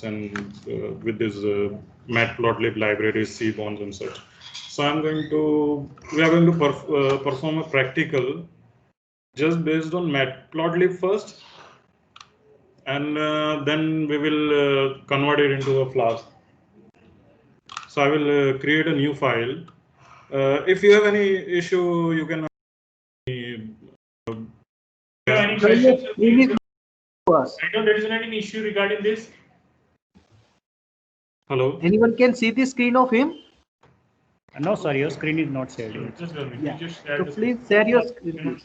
and with this matplotlib libraries, cbonds and such. So we are going to perform a practical just based on matplotlib first, and then we will convert it into a Flask. So I will create a new file. If you have any issue, you can. Any questions? I don't understand any issue regarding this. Hello. Anyone can see the screen of him? No, sir, your screen is not shared. Yeah. So please share your screen.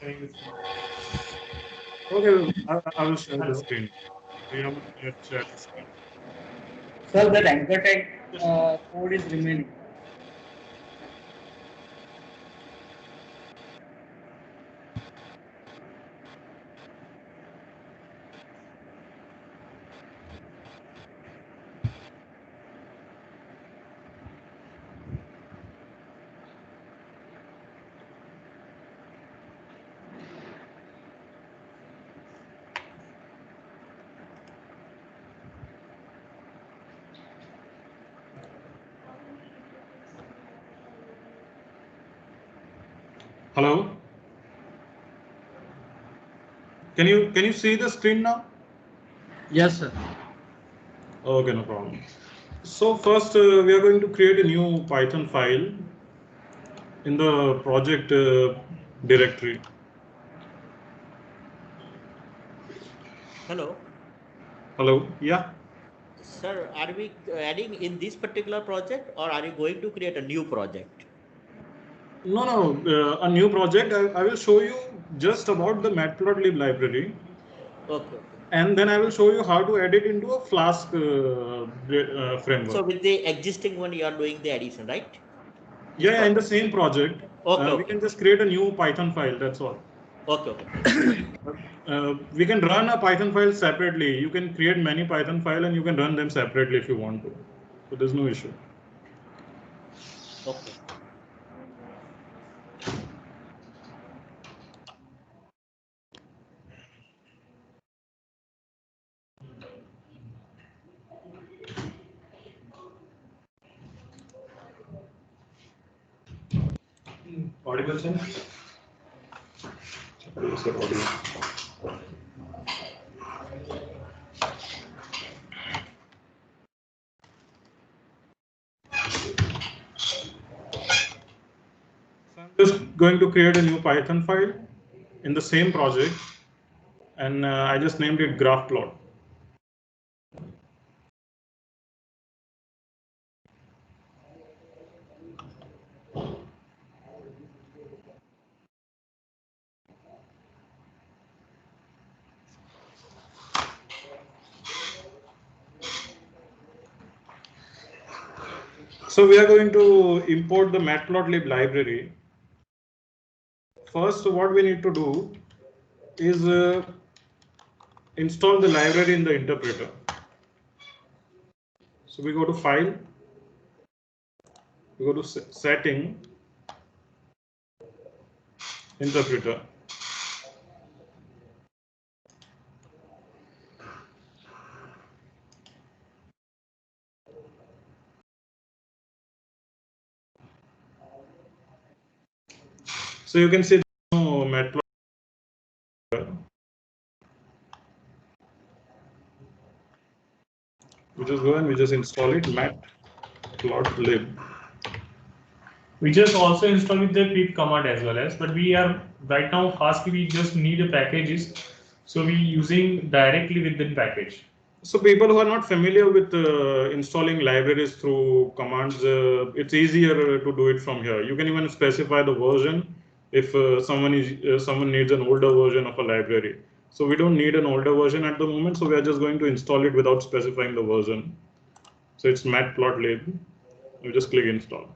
Okay, I will share the screen. We haven't yet shared the screen. Sir, that anchor tag code is remaining. Hello. Can you see the screen now? Yes, sir. Okay, no problem. So first, we are going to create a new Python file in the project directory. Hello. Hello. Yeah. Sir, are we adding in this particular project or are you going to create a new project? No, a new project. I will show you just about the matplotlib library. Okay. And then I will show you how to add it into a Flask framework. So with the existing one, you are doing the addition, right? Yeah, in the same project. Okay, We can just create a new Python file. That's all. Okay. We can run a Python file separately. You can create many Python file and you can run them separately if you want to. So there's no issue. Okay. Audible, sir? Sir, audible. I'm just going to create a new Python file in the same project, and I just named it graphplot. So we are going to import the matplotlib library. First, what we need to do is install the library in the interpreter. So we go to File, we go to Setting, Interpreter. So you can see no matplotlib. We just go and we just install it, matplotlib. We just also install with the pip command as well as, but we are right now fastly we just need a packages, so we using directly within package. So people who are not familiar with installing libraries through commands, it's easier to do it from here. You can even specify the version if someone needs an older version of a library. So we don't need an older version at the moment, so we are just going to install it without specifying the version. So it's matplotlib. You just click install.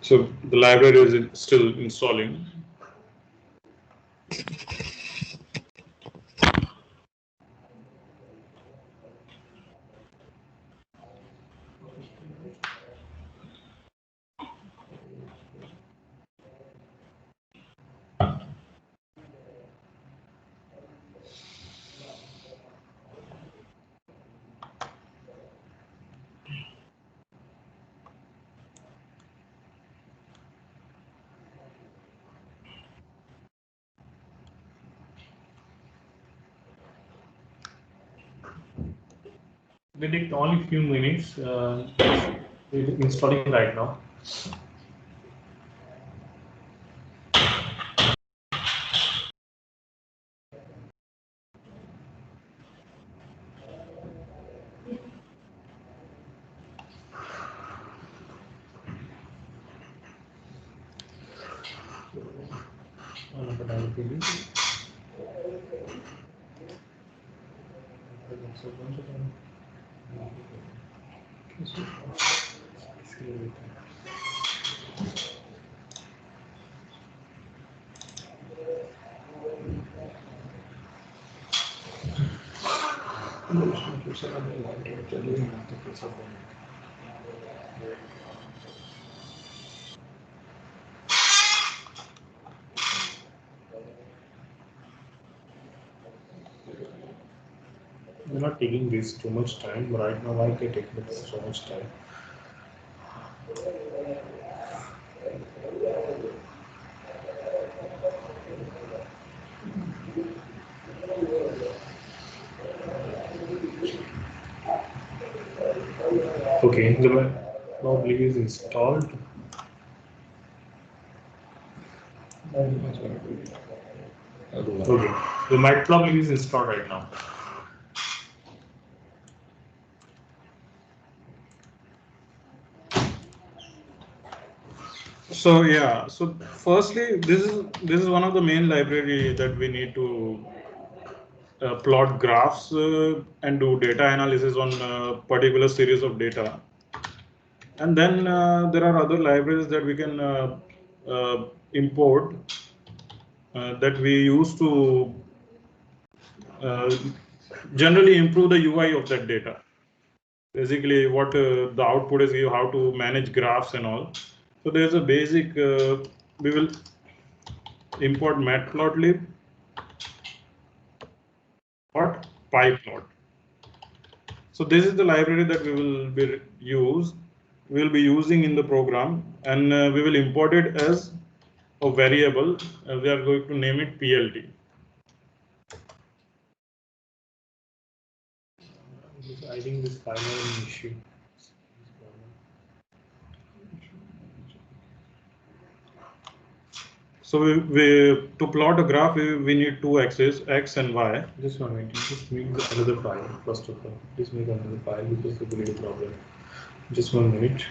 So the library is still installing. They take only few minutes. It's installing right now. They're not taking this too much time right now. Why they take this so much time? Okay, the matplotlib is installed. Okay, the matplotlib is installed right now. So yeah, so firstly, this is one of the main library that we need to plot graphs and do data analysis on a particular series of data. And then there are other libraries that we can import that we use to generally improve the UI of that data. Basically, what the output is, how to manage graphs and all. So there's a basic, we will import matplotlib or pyplot. So this is the library that we will be using in the program, and we will import it as a variable. We are going to name it PLT. I think this file has an issue. So to plot a graph, we need two axes, X and Y. Just one minute. Just make another file first of all. Just make another file because there will be a problem. Just 1 minute.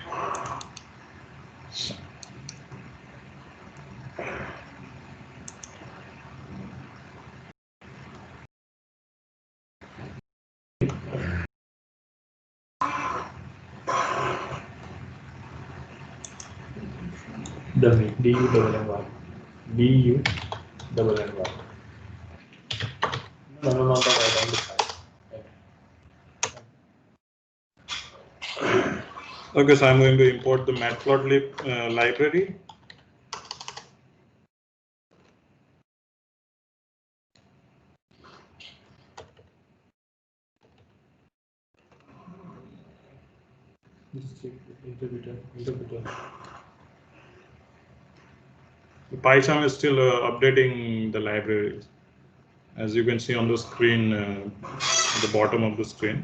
Dummy. DU-double-N-Y. DU-double-N-Y. No, write down the file. Okay, so I'm going to import the matplotlib library. Just check interpreter. PyCharm is still updating the libraries, as you can see on the screen, at the bottom of the screen.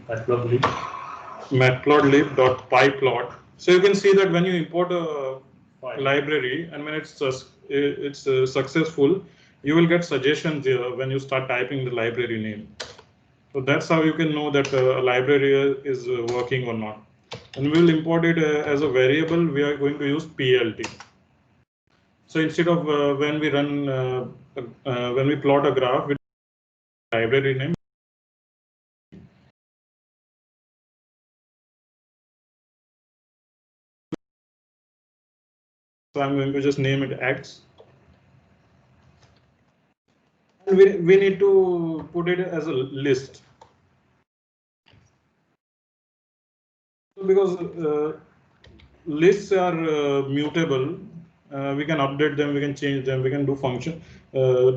matplotlib.pyplot. So you can see that when you import a library and when it's successful, you will get suggestions here when you start typing the library name. So that's how you can know that a library is working or not. And we will import it as a variable. We are going to use PLT. So instead of when we run, when we plot a graph with library name, so I'm going to just name it X. And we need to put it as a list. Because lists are mutable, we can update them, we can change them, we can do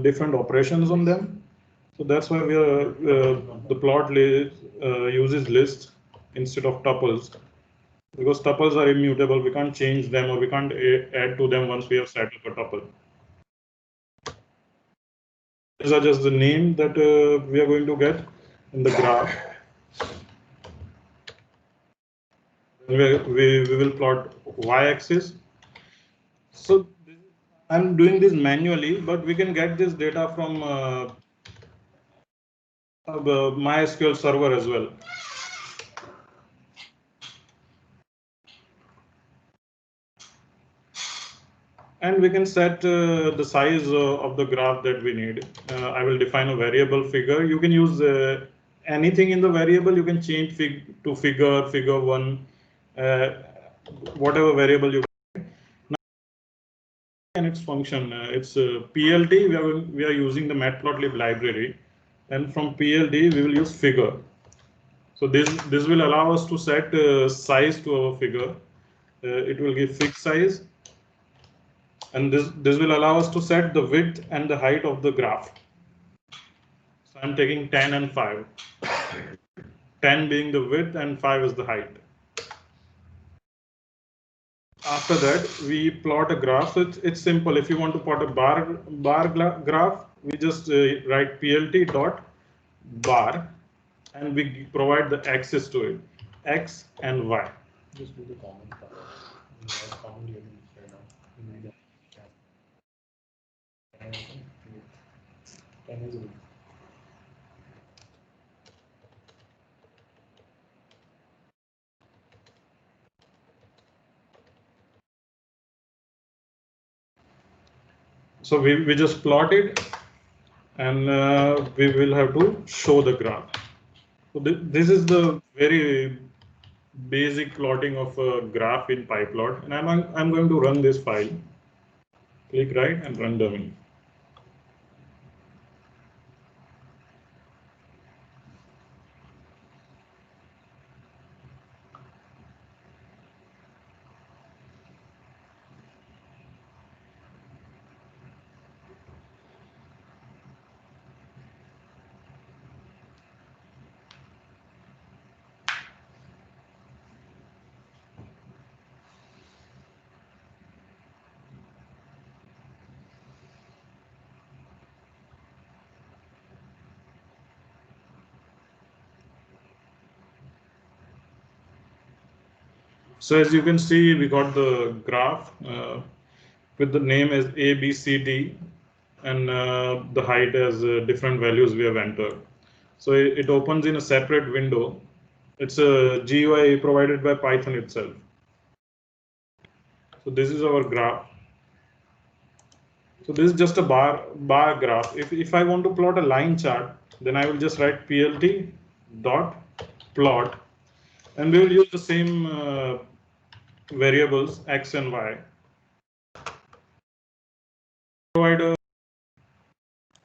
different operations on them. So that's why we are the plot list uses lists instead of tuples, because tuples are immutable. We can't change them or we can't add to them once we have set up a tuple. These are just the name that we are going to get in the graph. We will plot y-axis. So I'm doing this manually, but we can get this data from MySQL server as well. And we can set the size of the graph that we need. I will define a variable figure. You can use anything in the variable. You can change to figure 1, whatever variable you want. And its function, it's PLT. We are using the matplotlib library, and from PLT we will use figure. So this will allow us to set size to our figure. It will give fixed size, and this will allow us to set the width and the height of the graph. So I'm taking 10 and 5. 10 being the width and 5 is the height. After that, we plot a graph. So it's simple. If you want to plot a bar graph, we just write PLT dot bar, and we provide the axis to it, X and Y. Just do the common color. Common label right now. 10 is good. So we just plot it, and we will have to show the graph. So this is the very basic plotting of a graph in PyPlot, and I'm going to run this file. Click right and run dummy. So as you can see, we got the graph with the name as A, B, C, D, and the height as different values we have entered. So it opens in a separate window. It's a GUI provided by Python itself. So this is our graph. So this is just a bar graph. If I want to plot a line chart, then I will just write PLT dot plot, and we will use the same variables X and Y. Provide a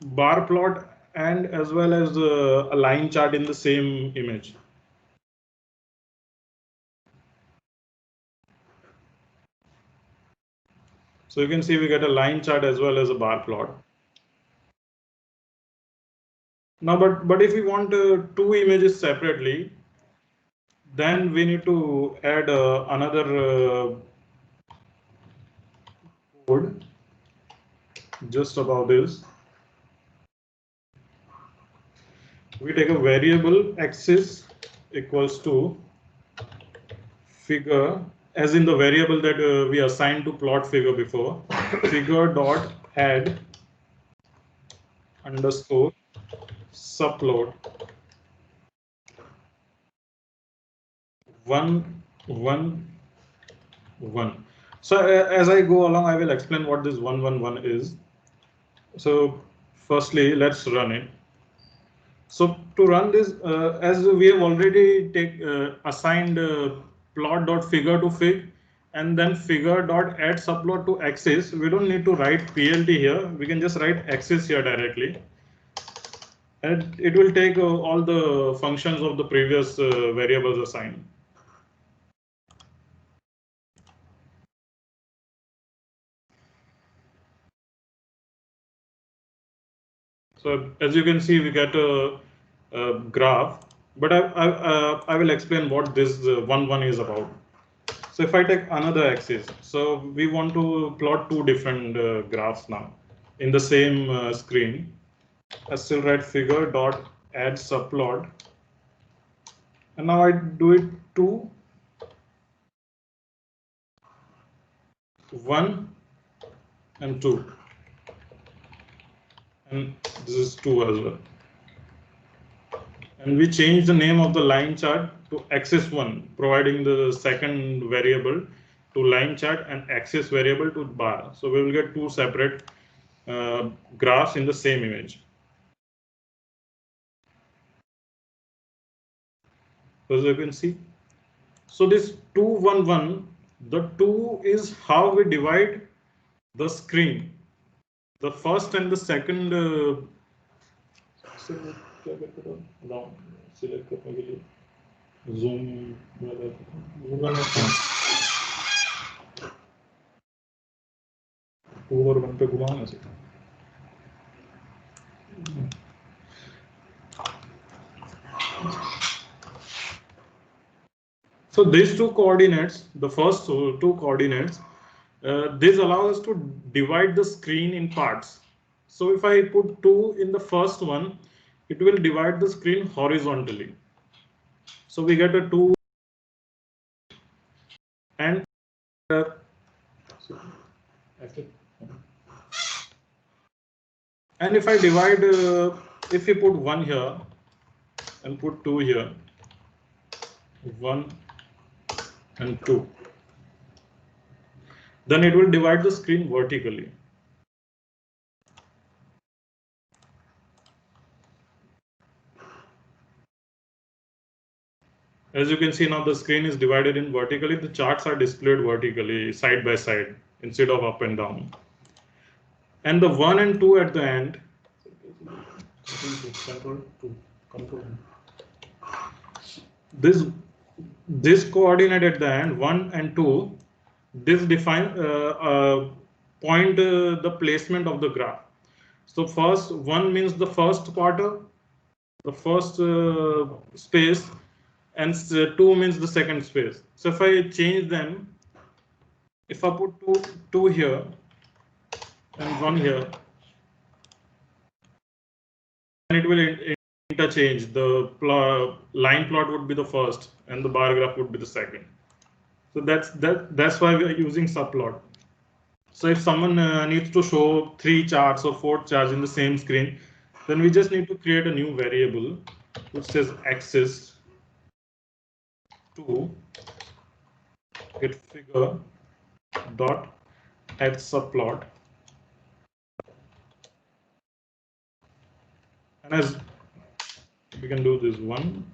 bar plot and as well as a line chart in the same image. So you can see we get a line chart as well as a bar plot. Now, but if we want 2 images separately, then we need to add another code just about this. We take a variable axis. equals to figure, as in the variable that we assigned to plot figure before, figure dot add underscore subplot 1 1 1. So as I go along, I will explain what this 1 1 1 is. So firstly, let's run it. So to run this, as we have already assigned plot.figure to fig, and then figure.add subplot to axis, we don't need to write PLT here. We can just write axis here directly. And it will take all the functions of the previous variables assigned. So as you can see, we get a graph, but I will explain what this 1 1 is about. So if I take another axis, so we want to plot two different graphs now in the same screen. I still write figure dot add subplot, and now I do it to 1 and 2, and this is 2 as well. And we change the name of the line chart to axis 1, providing the second variable to line chart and axis variable to bar. So we will get two separate graphs in the same image. As you can see, so this 2 1 1, the 2 is how we divide the screen. The first and the second zoom over one पे घुमाना से. So these two coordinates, the first two coordinates, this allows us to divide the screen in parts. So if I put 2 in the first one, it will divide the screen horizontally. So we get a 2 and if I divide, if you put 1 here and put 2 here, 1 and 2, then it will divide the screen vertically. As you can see now, the screen is divided in vertically. The charts are displayed vertically, side by side, instead of up and down. And the 1 and 2 at the end, this coordinate at the end, 1 and 2, this define point the placement of the graph. So first 1 means the first quarter, the first space, and 2 means the second space. So if I change them, if I put 2 here and 1 here, and it will interchange. The line plot would be the first and the bar graph would be the second. So that's why we are using subplot. So if someone needs to show 3 charts or 4 charts in the same screen, then we just need to create a new variable which says axis 2 get figure dot add subplot, and as we can do this one,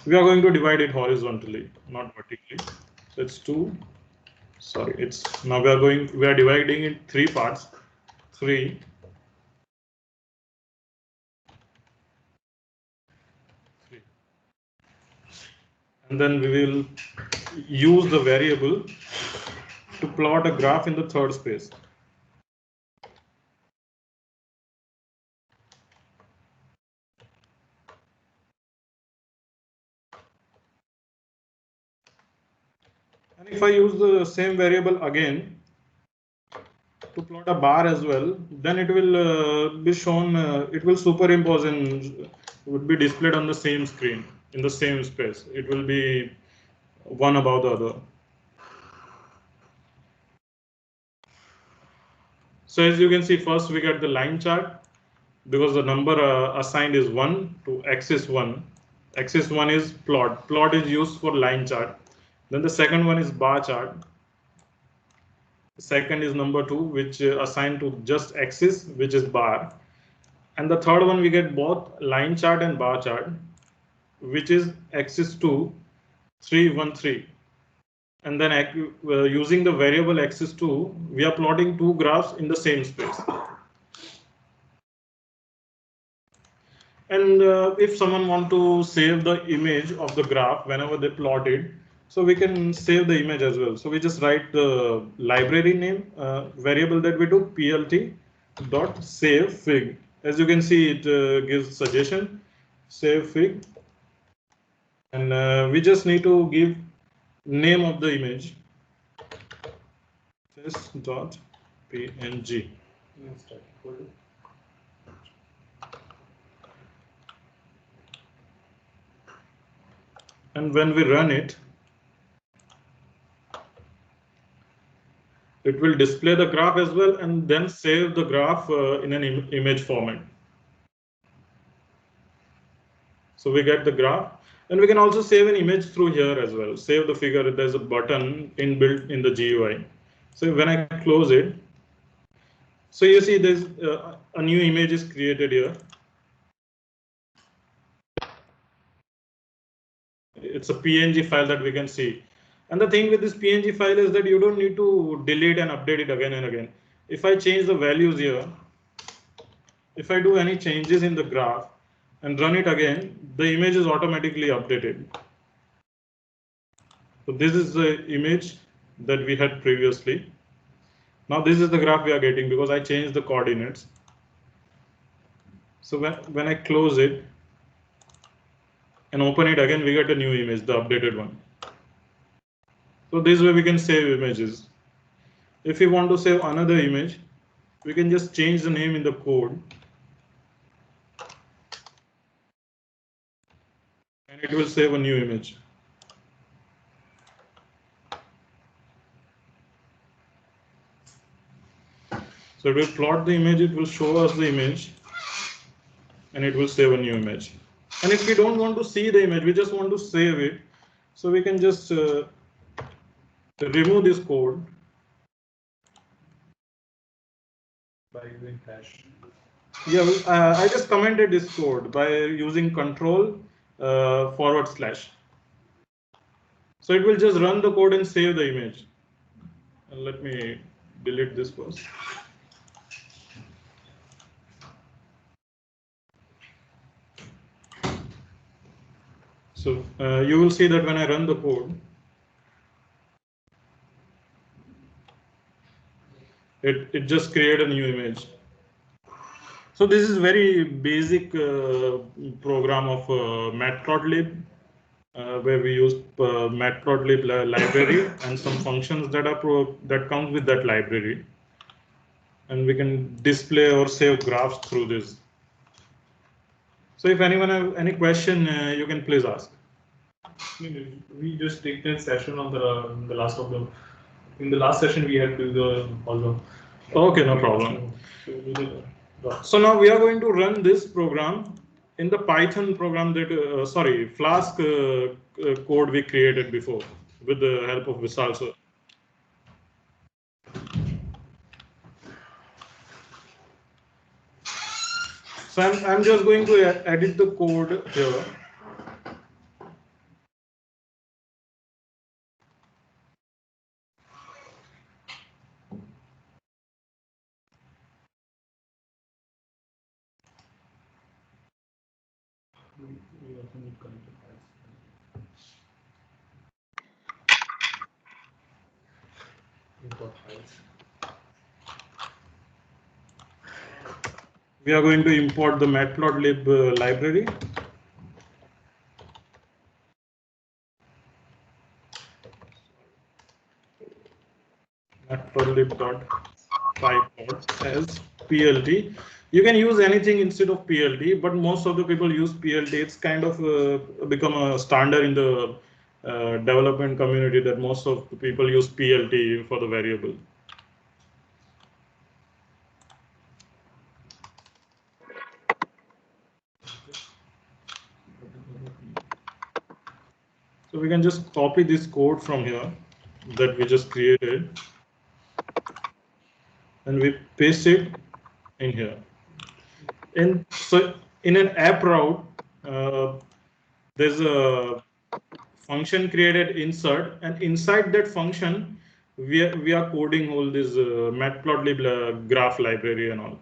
we are going to divide it horizontally, not vertically. So it's 2. Sorry, it's now we are dividing it 3 parts. 3. 3. And then we will use the variable to plot a graph in the third space. And if I use the same variable again to plot a bar as well, then it will be shown, it will superimpose and would be displayed on the same screen in the same space. It will be one above the other. So as you can see, first we get the line chart because the number assigned is 1 to axis 1. Axis 1 is plot. Plot is used for line chart. Then the second one is bar chart. The second is number 2, which assigned to just axis, which is bar. And the third one we get both line chart and bar chart, which is axis 2, 3, 1, 3. And then using the variable axis 2, we are plotting two graphs in the same space. And if someone want to save the image of the graph whenever they plot it, so we can save the image as well. So we just write the library name variable that we do, plt dot save fig. As you can see, it gives suggestion save fig, and we just need to give name of the image this.png. And when we run it, it will display the graph as well and then save the graph in an image format. So we get the graph, and we can also save an image through here as well. Save the figure, there's a button inbuilt in the GUI. So when I close it, so you see there's a new image is created here. It's a PNG file that we can see. And the thing with this PNG file is that you don't need to delete and update it again and again. If I change the values here, if I do any changes in the graph and run it again, the image is automatically updated. So this is the image that we had previously. Now this is the graph we are getting because I changed the coordinates. So when I close it and open it again, we get a new image, the updated one. So this way we can save images. If we want to save another image, we can just change the name in the code. And it will save a new image. So it will plot the image, it will show us the image, and it will save a new image. And if we don't want to see the image, we just want to save it. So we can just remove this code by using hash. Yeah, I just commented this code by using control /. So it will just run the code and save the image. And let me delete this first. So you will see that when I run the code, it just created a new image. So this is very basic program of matplotlib, where we use matplotlib library and some functions that are that comes with that library, and we can display or save graphs through this. So if anyone have any question, you can please ask. We just take that session on the last of the. In the last session, we had to do all the. Okay, no problem. So now we are going to run this program in the Python program that, Flask code we created before with the help of Vishal sir. So I'm just going to edit the code here. We are going to import the matplotlib library. Matplotlib.pypod says PLT. You can use anything instead of PLT, but most of the people use PLT. It's kind of become a standard in the development community that most of the people use PLT for the variable. So we can just copy this code from here that we just created and we paste it in here. And so in an app route, there's a function created insert, and inside that function, we are coding all this matplotlib graph library and all.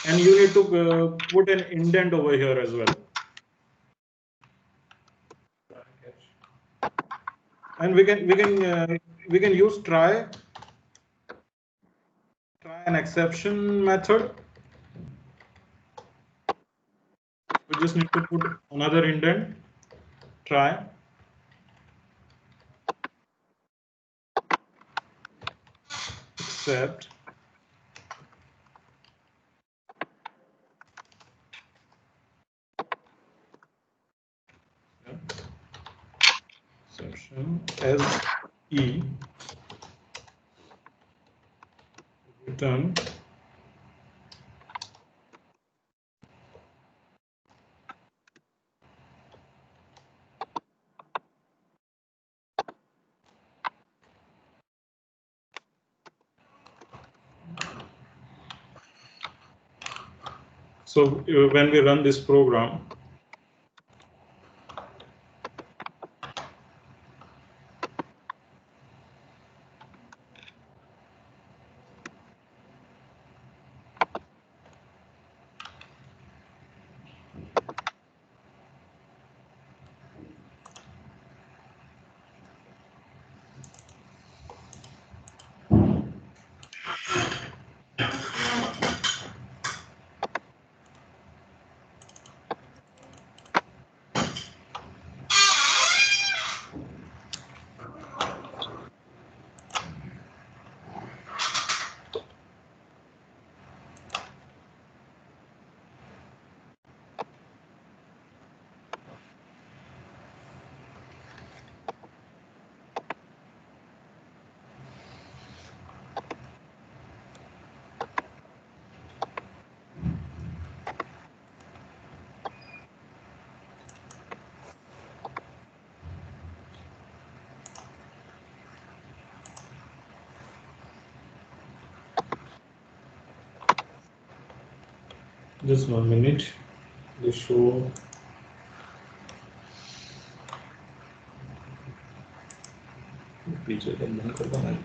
And you need to put an indent over here as well. And we can use try an exception method. We just need to put another indent, try. Except exception as E return so when we run this program, just 1 minute. The show. पीछे बंद कर दो ना.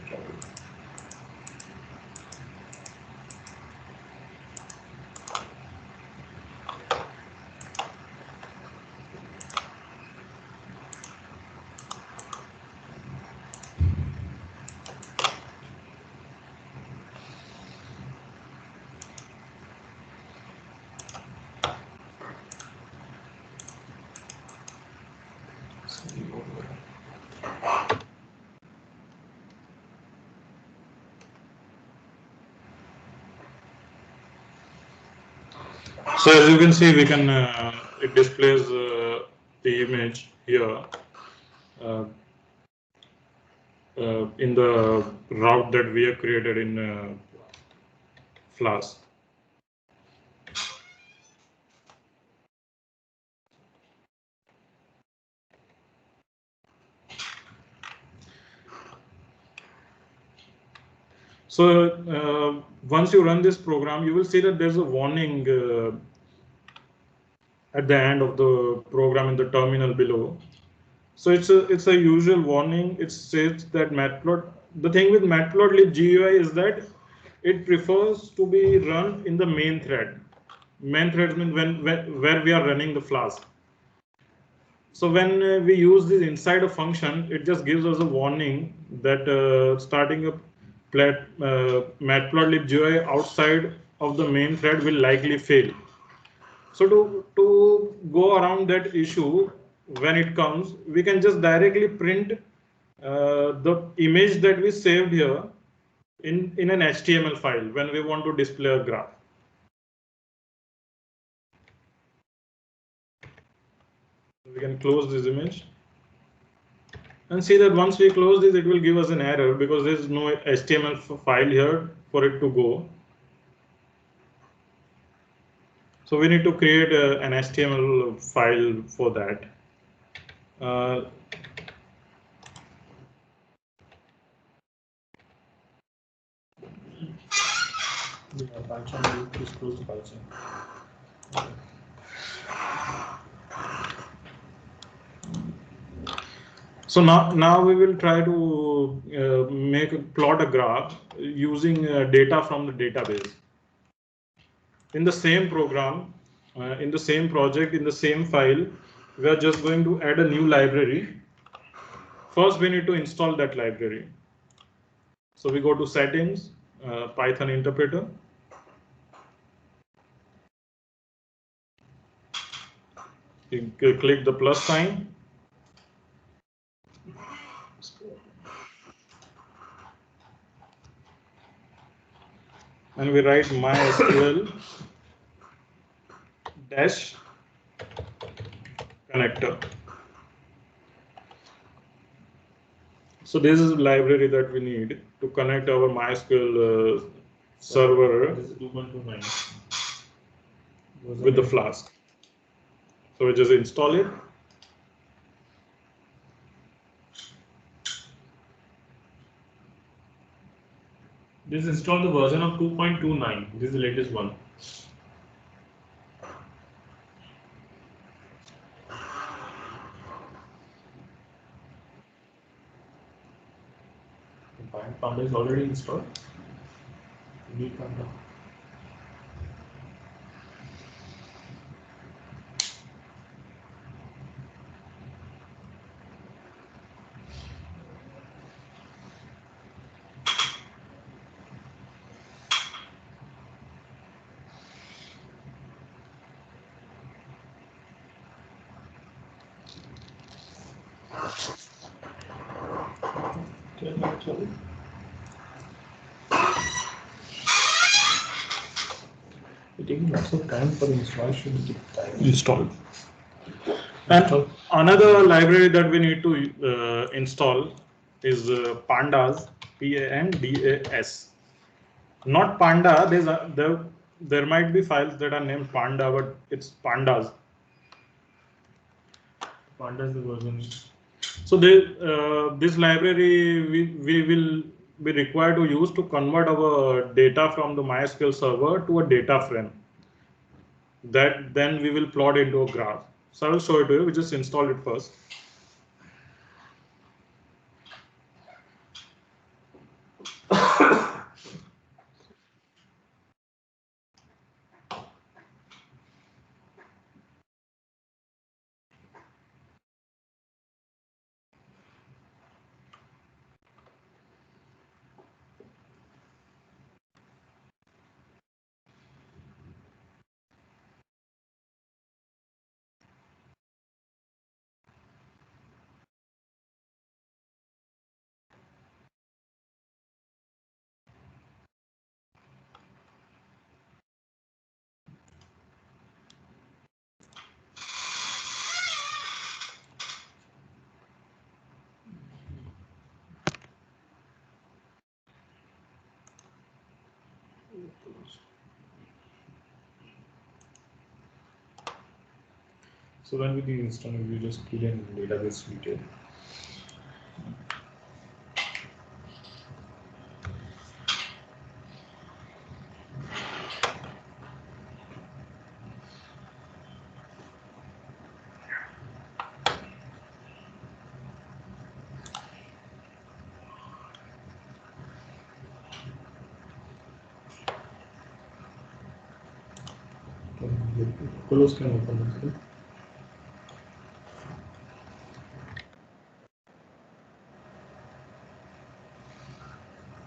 So as you can see, we can it displays the image here in the route that we have created in Flask. So once you run this program, you will see that there's a warning at the end of the program in the terminal below. So it's a usual warning. It says that the thing with matplotlib GUI is that it prefers to be run in the main thread. Main thread means where we are running the Flask. So when we use this inside a function, it just gives us a warning that starting up matplotlib GUI outside of the main thread will likely fail. So to go around that issue, when it comes, we can just directly print the image that we saved here in an HTML file when we want to display a graph. We can close this image and see that once we close this, it will give us an error because there is no HTML file here for it to go. So we need to create an HTML file for that. Please close the Python. So now we will try to plot a graph using data from the database. In the same program, in the same project, in the same file, we are just going to add a new library. First, we need to install that library. So we go to settings, Python interpreter. You click the plus sign. And we write MySQL dash connector. So this is a library that we need to connect our MySQL server with the Flask. So we just install it. This install the version of 2.29. This is the latest one. Panda is already installed. Need Panda. Taking lots of time for the installation. Install. And another library that we need to install is Pandas, Pandas. Not Panda. There might be files that are named Panda, but it's Pandas. Pandas the version. So this library we will be required to use to convert our data from the MySQL server to a data frame that then we will plot into a graph. So I will show it to you. We just install it first. So when we do install, we just put in database detail. Close can open this.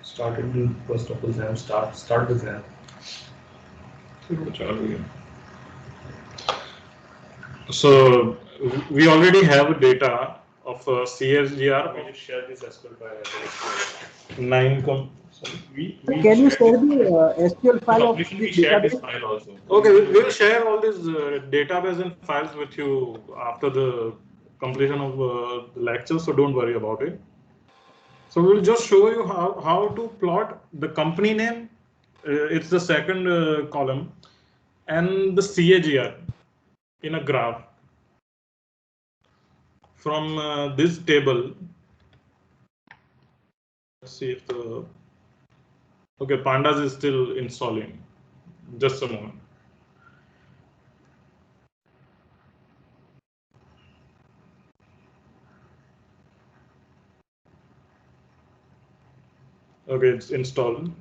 Started the first of all XAMPP. Start the XAMPP. So we already have data of CSGR We just share this SQL file. 9. Can you share the SQL file of Publicly, this we share this database? file also. Okay, we'll share all these database and files with you after the completion of the lecture, so don't worry about it. So we'll just show you how to plot the company name. It's the second column, and the CAGR in a graph from this table. Let's see if the okay, Pandas is still installing. Just a moment. Okay, it's installed.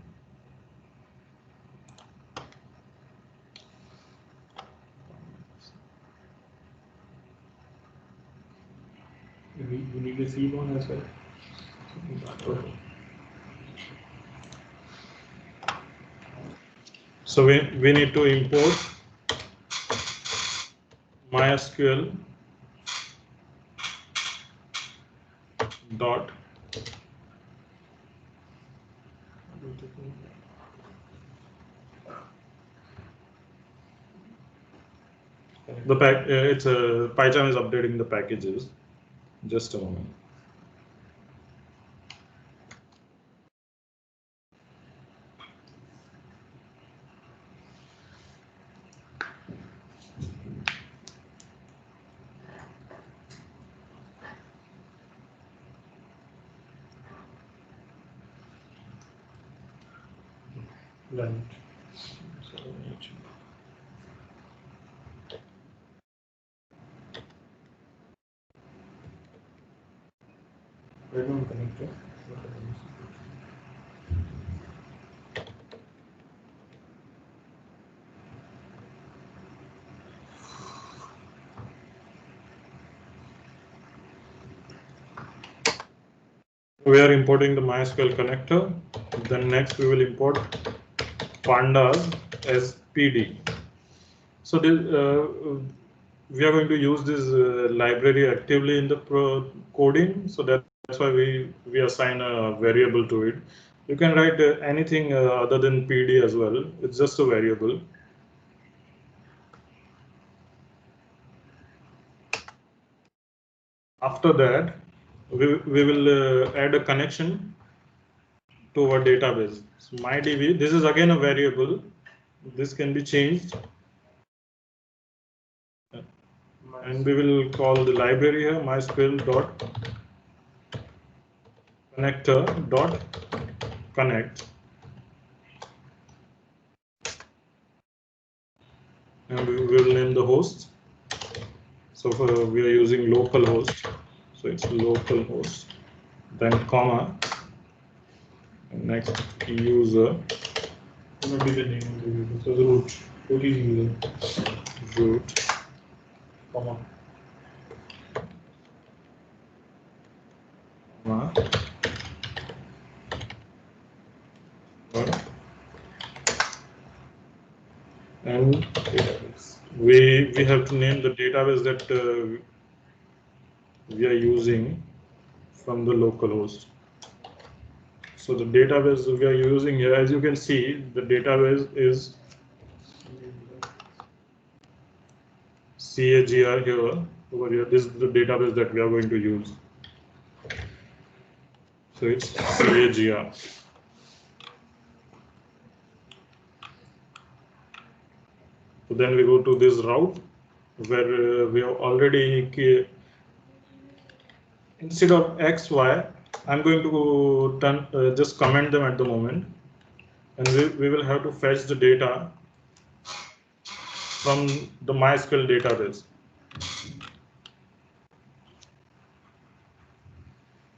You need the C1 as well. So we need to import MySQL dot the pack. It's a PyCharm is updating the packages. Just a moment. Right. Right on connector. We are importing the MySQL connector. Then next we will import Pandas as PD. So this, we are going to use this library actively in the coding. So that's why we assign a variable to it. You can write anything other than PD as well. It's just a variable. After that, we will add a connection to our database. So MyDB, this is again a variable. This can be changed. And we will call the library here MySQL dot connector dot connect. And we will name the host. So we are using localhost. So it's localhost. Then comma. And next user. Not be the name of the user. So the root. Root is user. Root. Comma. Comma. And we have to name the database that we are using from the localhost. So the database we are using here, as you can see, the database is CAGR here. Over here, this is the database that we are going to use. So it's CAGR. So then we go to this route where we have already, instead of X, Y, I'm going to turn, just comment them at the moment. And we will have to fetch the data from the MySQL database.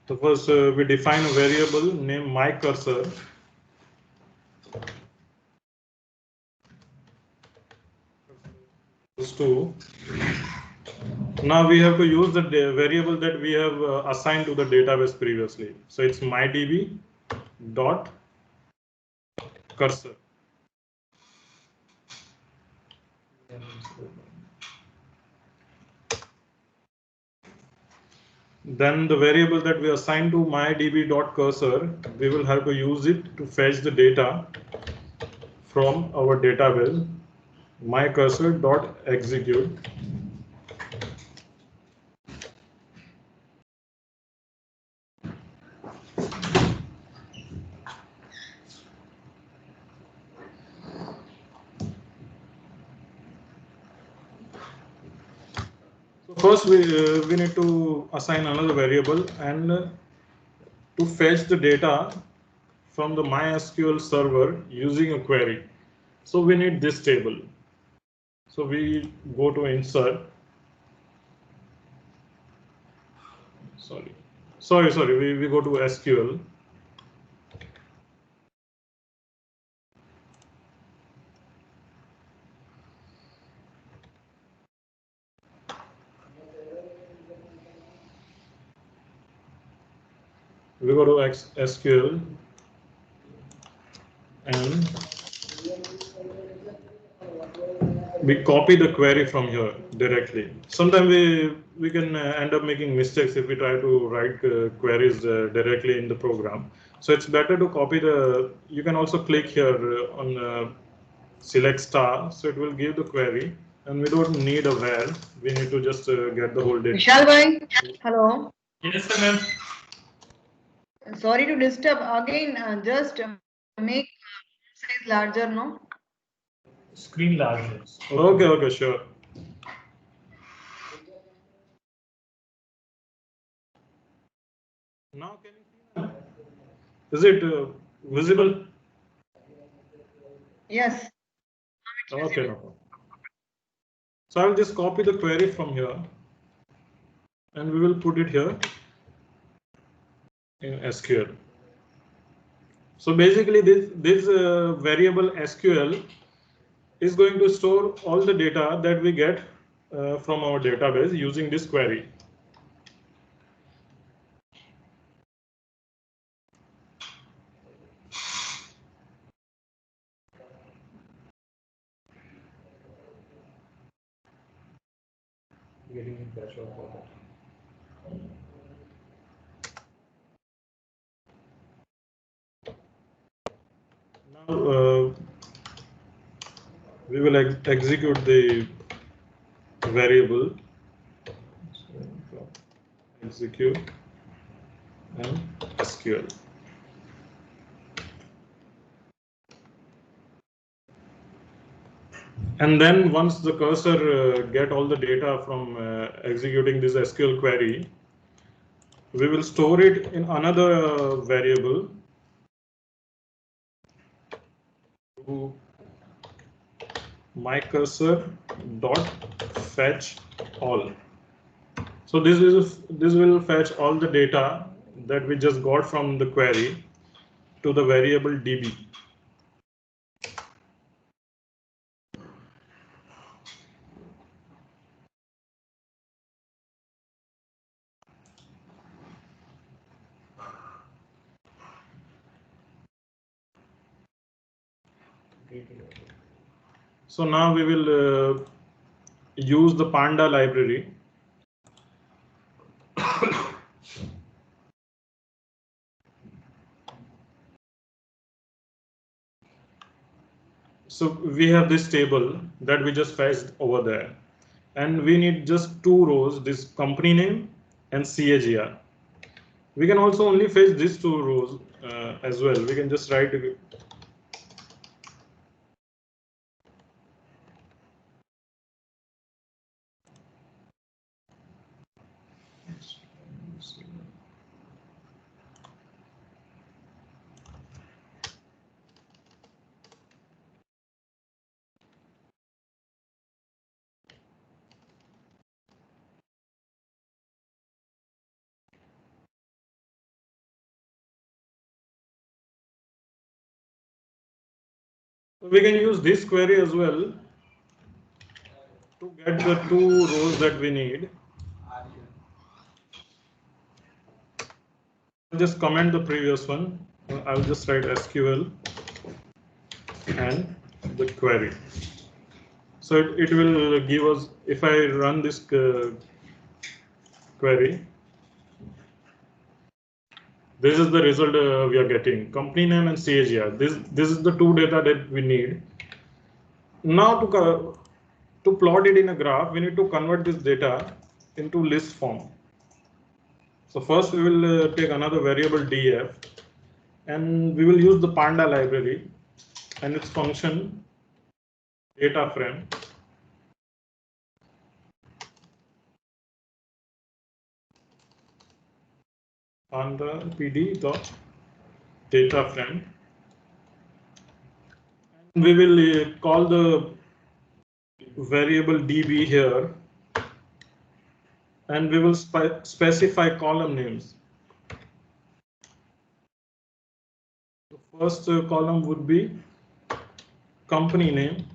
So first we define a variable named myCursor. Now we have to use the variable that we have assigned to the database previously. So it's mydb dot cursor. Then the variable that we assign to mydb.cursor, we will have to use it to fetch the data from our database mycursor.execute. So first we need to assign another variable and to fetch the data from the MySQL server using a query. So we need this table. So we go to insert. Sorry. We go to SQL. We go to SQL and we copy the query from here directly. Sometimes we can end up making mistakes if we try to write queries directly in the program. So it's better to copy the. You can also click here on select star, so it will give the query, and we don't need a where. We need to just get the whole data. Vishal bhai, hello. Yes, sir, ma'am. Sorry to disturb again. Just make size larger, no? Screen larger. Okay, sure. Now can you see now? Is it visible? Yes. Okay, no problem. So I will just copy the query from here and we will put it here in SQL. So basically this variable SQL is going to store all the data that we get from our database using this query. Getting it better for that. Now we will execute the variable. So, execute and SQL. And then once the cursor get all the data from executing this SQL query, we will store it in another variable to mycursor.fetch all. So this will fetch all the data that we just got from the query to the variable db. So now we will use the Panda library. So we have this table that we just fetched over there, and we need just two rows, this company name and CAGR. We can also only fetch these two rows as well. We can just write we can use this query as well to get the two rows that we need. I'll just comment the previous one. I'll just write SQL and the query. So it will give us, if I run this query, This is the result we are getting, company name and CAGR. This is the two data that we need. Now to plot it in a graph, we need to convert this data into list form. So first we will take another variable df, and we will use the Panda library and its function data frame. Panda pd dot data frame. We will call the variable db here, and we will specify column names. The first column would be company name,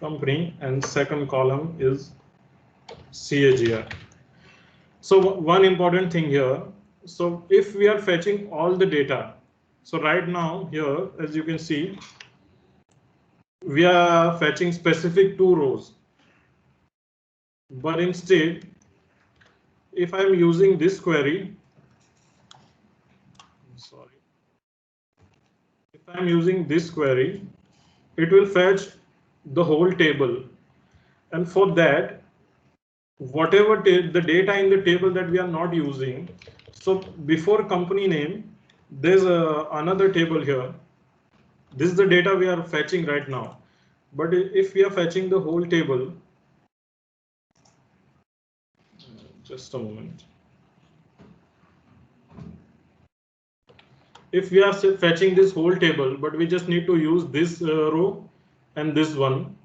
company, and second column is CAGR. So one important thing here, so if we are fetching all the data, so right now here, as you can see, we are fetching specific 2 rows. But instead, if I'm using this query, if I'm using this query, it will fetch the whole table. And for that, whatever the data in the table that we are not using, so before company name, there's another table here. This is the data we are fetching right now. But if we are fetching the whole table, just a moment. If we are fetching this whole table, but we just need to use this row and this one,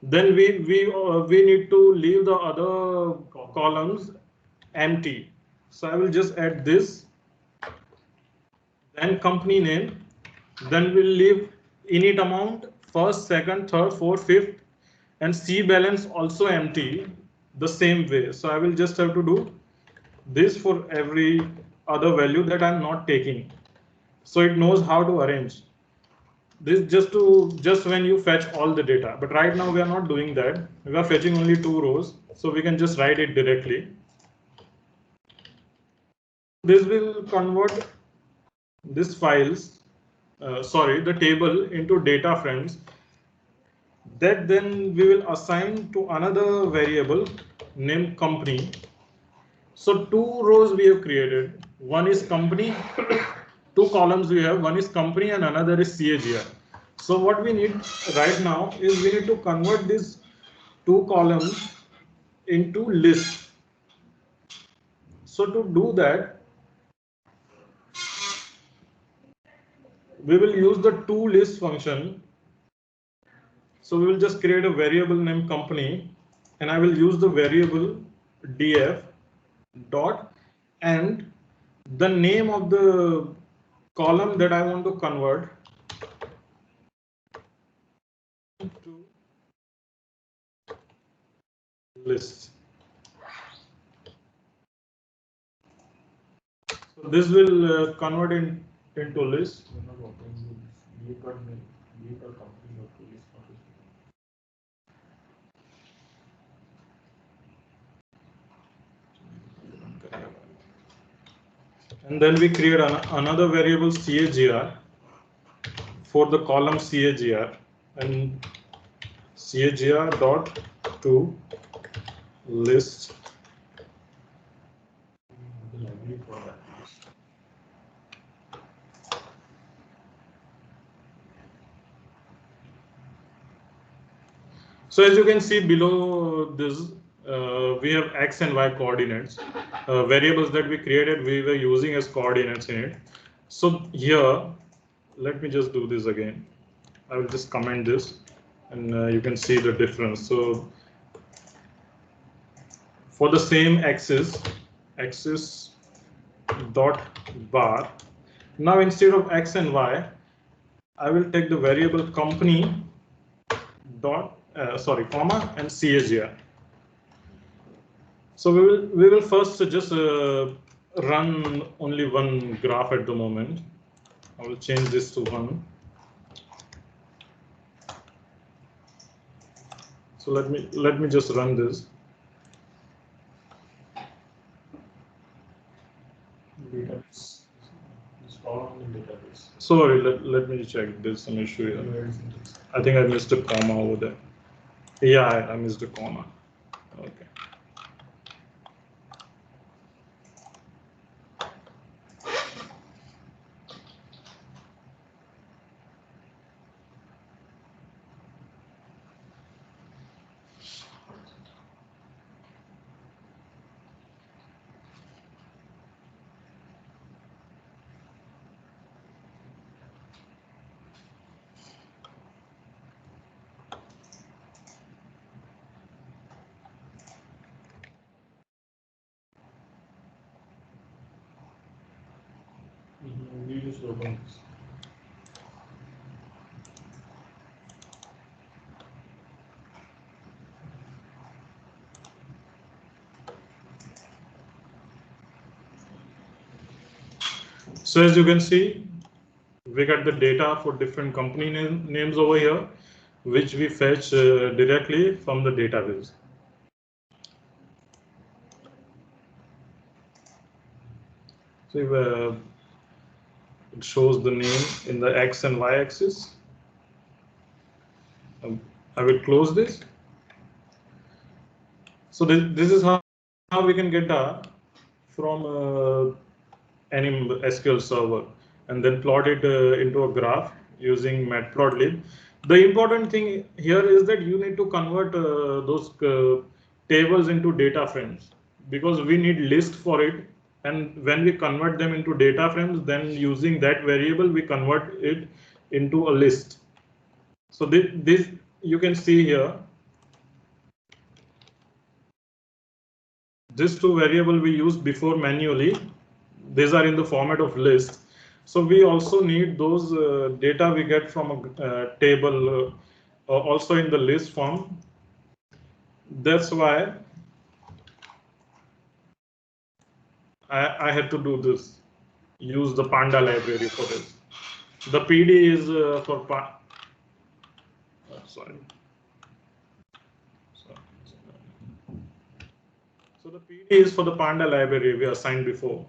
then we need to leave the other columns empty. So I will just add this, then company name, then we'll leave init amount, first, second, third, fourth, fifth, and C balance also empty the same way. So I will just have to do this for every other value that I'm not taking. So it knows how to arrange this just when you fetch all the data. But right now we are not doing that. We are fetching only 2 rows, so we can just write it directly. This will convert this files, the table into data frames. That then we will assign to another variable named company. So 2 rows we have created. One is company. 2 columns we have, one is company and another is CAGR. So what we need right now is we need to convert these 2 columns into list. So to do that, we will use the toList function. So we will just create a variable named company, and I will use the variable df dot and the name of the column that I want to convert to list. So this will convert into list. And then we create another variable CAGR for the column CAGR, and CAGR dot to list. So as you can see below this, we have X and Y coordinates, variables that we created, we were using as coordinates in it. So here, let me just do this again. I will just comment this, and you can see the difference. So for the same axis dot bar, now instead of X and Y, I will take the variable company dot comma and CAGR. So we will first just run only one graph at the moment. I will change this to 1. So let me just run this. Sorry, let me check. There's some issue here. I think I missed a comma over there. Yeah, I missed a comma. Okay. We just open this. So as you can see, we got the data for different company names over here, which we fetch directly from the database. So it shows the name in the X and Y axis. I will close this. So this is how we can get data from any SQL server and then plot it into a graph using matplotlib. The important thing here is that you need to convert those tables into data frames, because we need list for it. And when we convert them into data frames, then using that variable, we convert it into a list. So this you can see here. These two variables we used before manually, these are in the format of list. So we also need those data we get from a table also in the list form. That's why I had to do this, use the Panda library for this. The PD is for sorry. So the PD is for the Panda library we assigned before.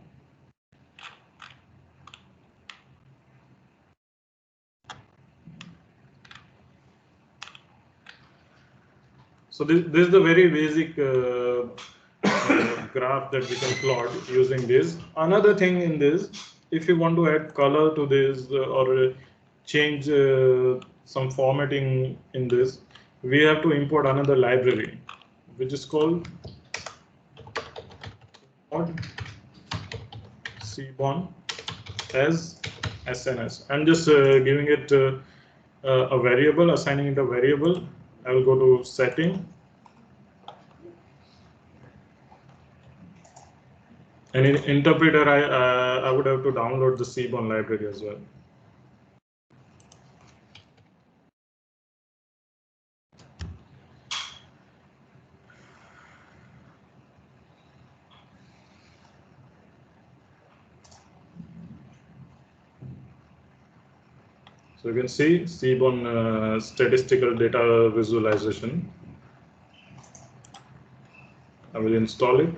So this is the very basic graph that we can plot using this. Another thing in this, if you want to add color to this or change some formatting in this, we have to import another library, which is called Seaborn as SNS. I'm just giving it a variable, assigning it a variable. I will go to setting. And in interpreter, I would have to download the Seaborn library as well. So you can see Seaborn statistical data visualization. I will install it.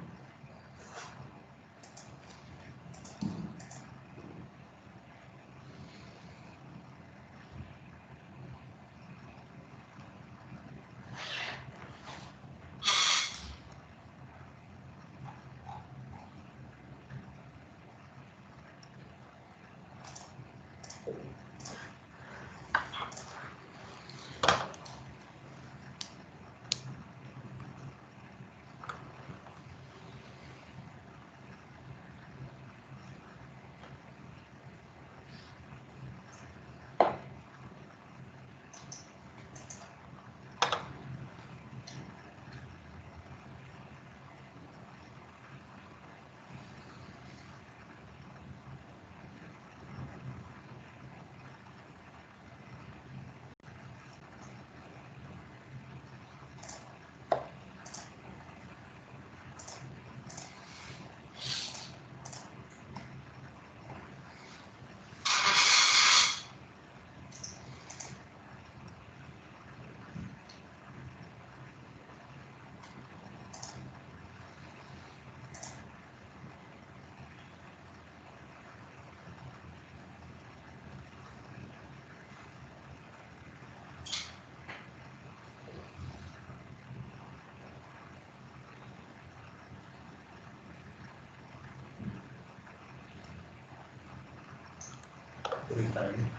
Every time.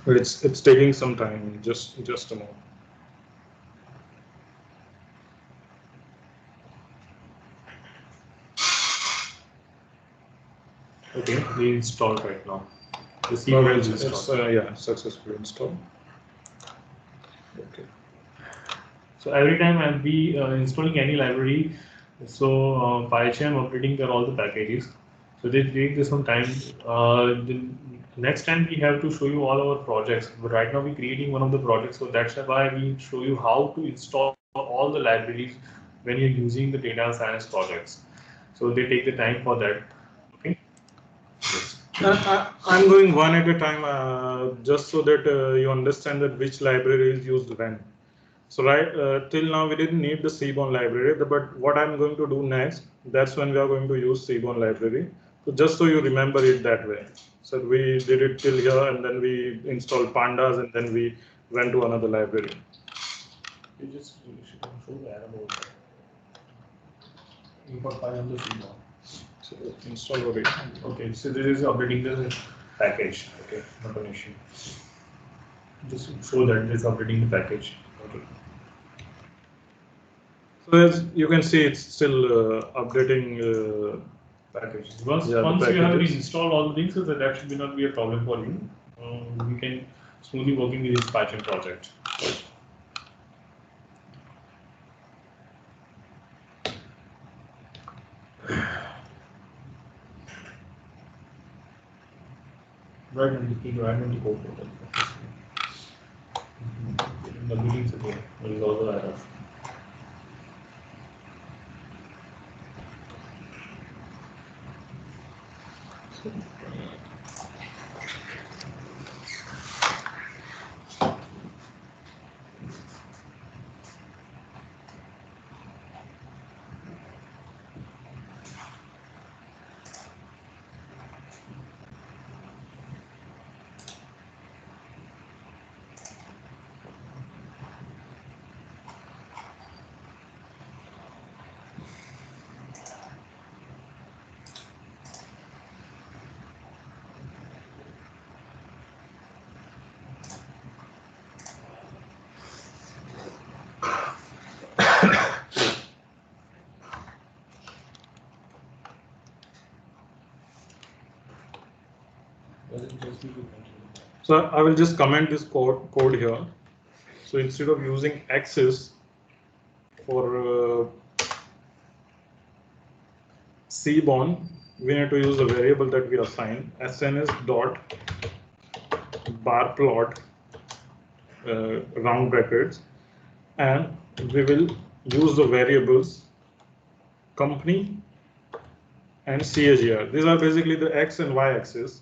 But it's taking some time. Just a moment. Okay, they installed right now. The No, Seaborn is it's installed. yeah, successfully installed. Okay. So every time I'll be installing any library, so PyCharm updating all the packages. So they take some time. The next time we have to show you all our projects. But right now we're creating one of the projects, so that's why we show you how to install all the libraries when you're using the data science projects. So they take the time for that. Okay. Yes. I'm going one at a time, just so that you understand that which library is used when. So till now we didn't need the Seaborn library, but what I'm going to do next, that's when we are going to use Seaborn library. So just so you remember it that way. So we did it till here, and then we installed pandas, and then we went to another library. You just show the arrow over there. Import file on the Seaborn. So install already. Okay, so this is updating the package. Okay, not an issue. Just show that this is updating the package. Okay. So as you can see, it's still updating. Packages. Once Yeah, the once you have packages. installed all the things, so that should not be a problem for you. You can smoothly working with this Python project. Right on the key, right on the code portal. The meetings again, there is also error. So I will just comment this code here. So instead of using axis for Seaborn, we need to use the variable that we assign, sns dot bar plot round brackets, and we will use the variables company and CAGR. These are basically the x and y axis.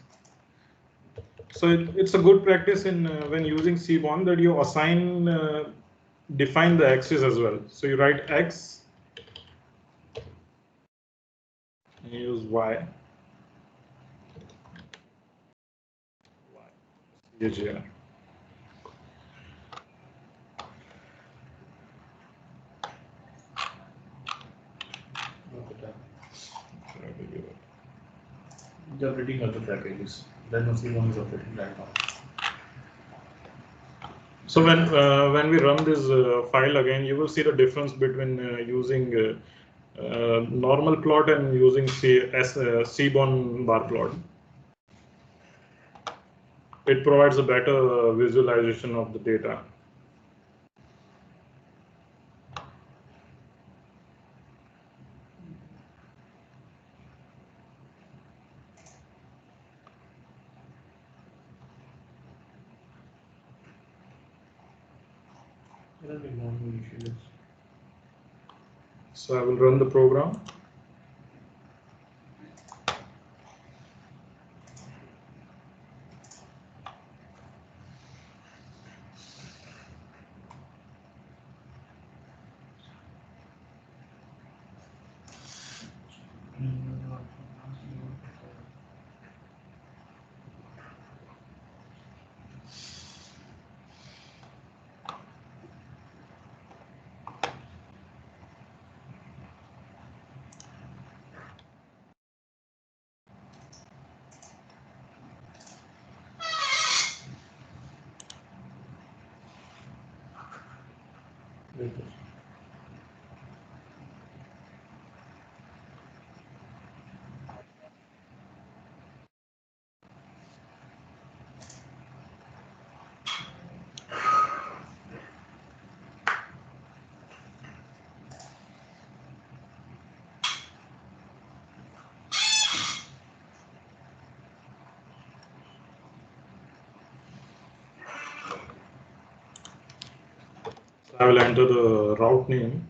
So it's a good practice in when using Seaborn that you assign define the axis as well. So you write x and you use y. CAGR. The updating of the packages. Then the Seaborn is updating right now. So when we run this file again, you will see the difference between using normal plot and using Seaborn bar plot. It provides a better visualization of the data. So I will run the program. I will enter the route name,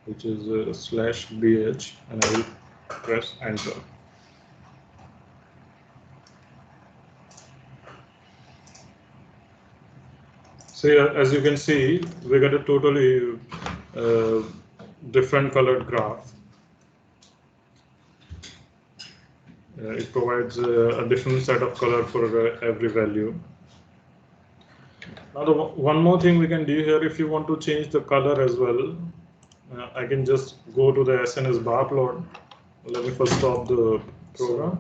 which is /bh, and I will press enter. So as you can see, we got a totally different colored graph. It provides a different set of color for every value. Now, one more thing we can do here, if you want to change the color as well, I can just go to the SNS bar plot. Let me first stop the program.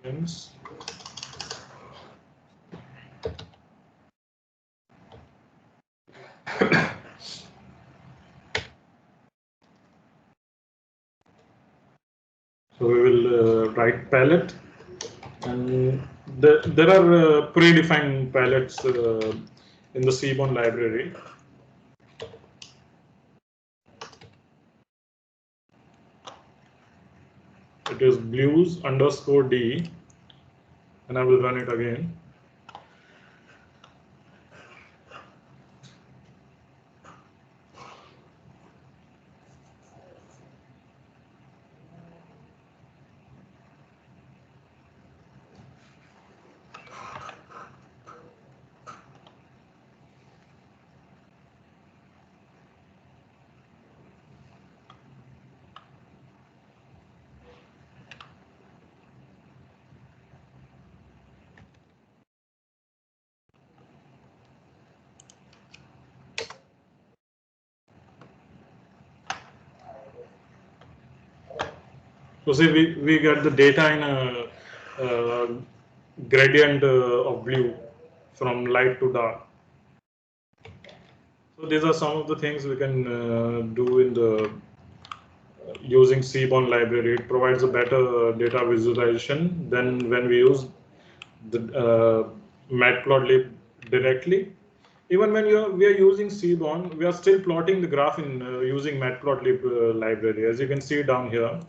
Yes. So we will write palette, and there are predefined palettes in the Seaborn library. It is blues_d, and I will run it again. So see, we get the data in a gradient of blue from light to dark. So these are some of the things we can do in the using Seaborn library. It provides a better data visualization than when we use the Matplotlib directly. Even when we are using Seaborn, we are still plotting the graph in using Matplotlib library. As you can see down here,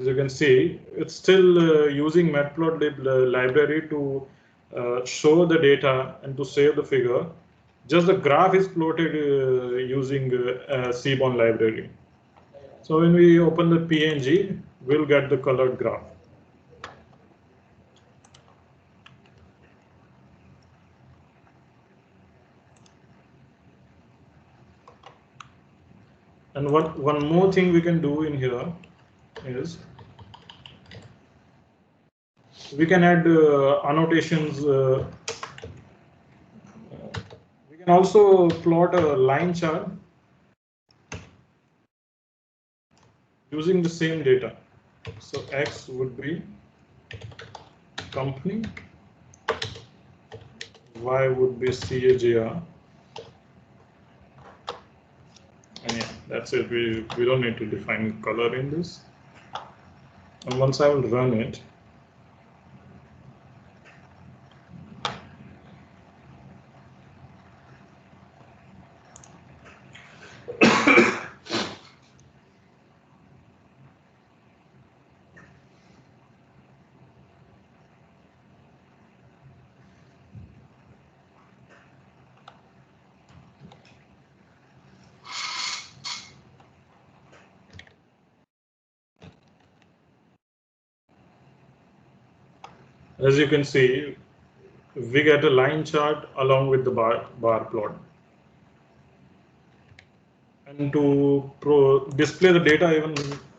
as you can see, it's still using Matplotlib library to show the data and to save the figure. Just the graph is plotted using Seaborn library. So when we open the PNG, we'll get the colored graph. And one more thing we can do in here is we can add annotations. We can also plot a line chart using the same data. So X would be company, Y would be CAGR. And yeah, that's it. We don't need to define color in this. And once I will run it, as you can see, we get a line chart along with the bar plot. And to display the data even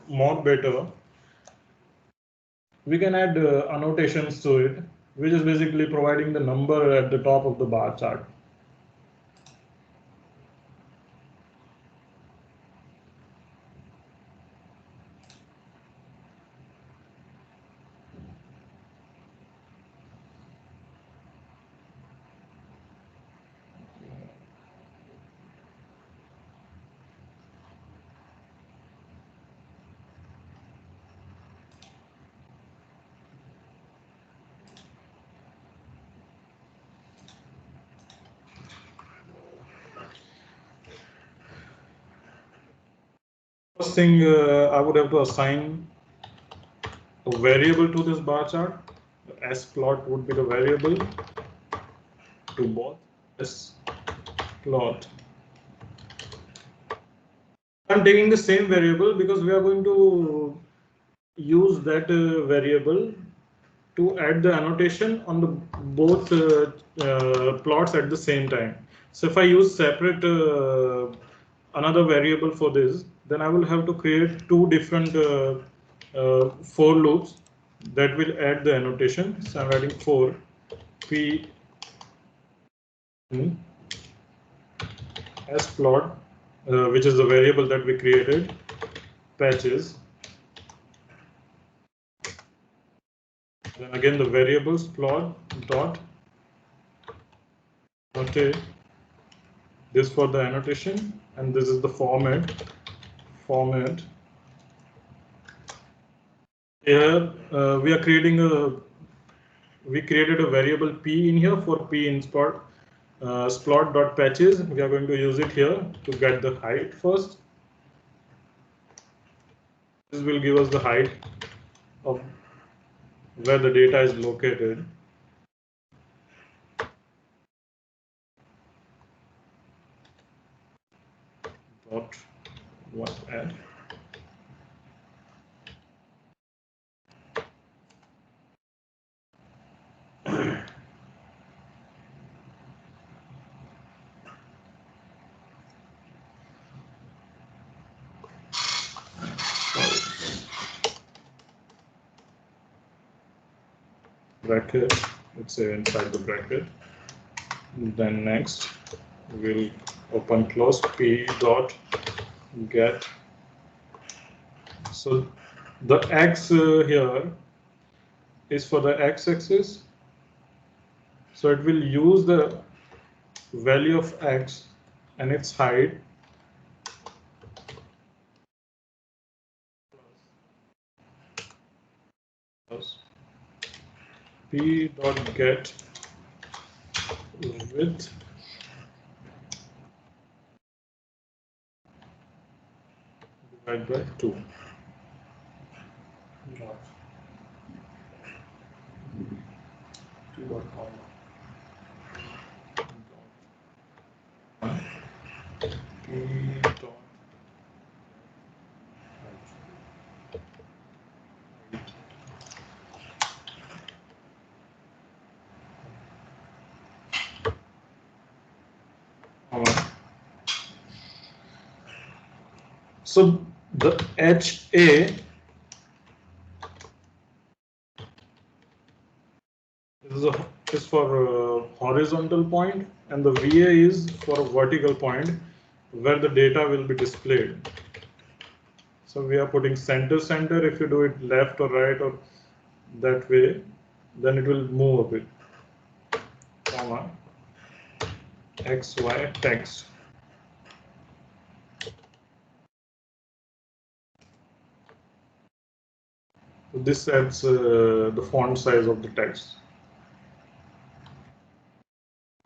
more better, we can add annotations to it, which is basically providing the number at the top of the bar chart. First thing, I would have to assign a variable to this bar chart. S plot would be the variable to both S plot. I'm taking the same variable because we are going to use that variable to add the annotation on the both plots at the same time. So if I use separate another variable for this, then I will have to create two different for loops that will add the annotation. So I'm adding for p as plot, which is the variable that we created, patches. Then again the variables plot dot annotate this for the annotation, and this is the format. Here we are creating we created a variable p in here for p in splot dot patches. We are going to use it here to get the height first. This will give us the height of where the data is located. Dot what add. Bracket, let's say inside the bracket. Then next we'll open close p dot get. So the x here is for the x-axis. So it will use the value of x and its height plus p dot get width divided by 2. So the HA is for horizontal point, and the VA is for a vertical point where the data will be displayed. So we are putting center. If you do it left or right or that way, then it will move a bit. Comma XY text. So this sets the font size of the text.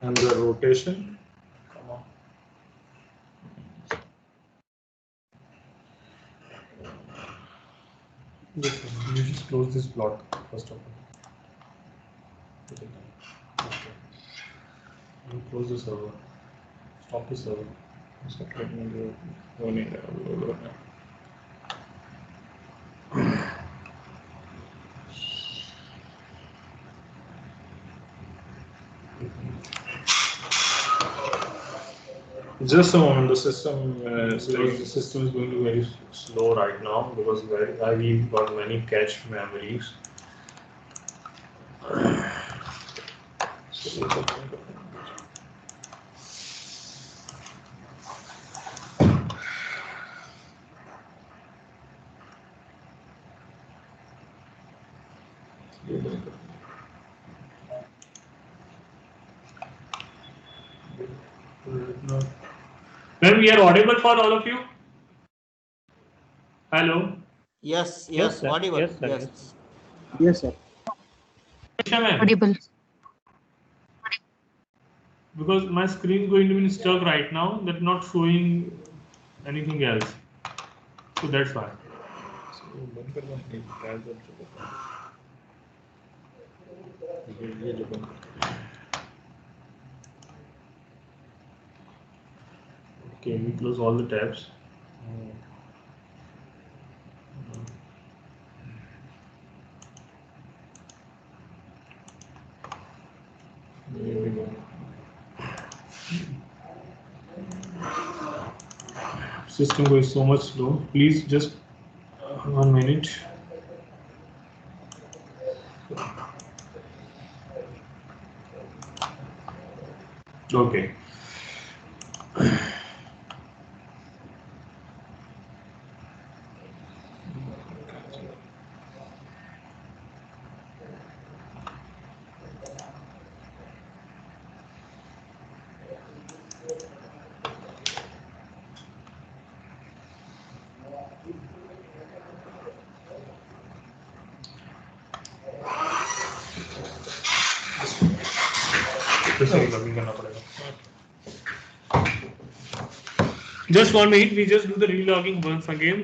And the rotation. Yes, you just close this plot first of all. Okay. You close the server. Stop the server. Just a moment, the system The system is going to be very slow right now because we've got many cache memories. When we are audible for all of you? Hello? Yes, Yes, sir. audible. Yes, sir. Yes. Yes, sir. Audible. Because my screen is going to be stuck right now, that's not showing anything else. So that's why. Okay, we close all the tabs. System goes so much slow. Please just 1 minute. Okay. Just 1 minute, we just do the relogging once again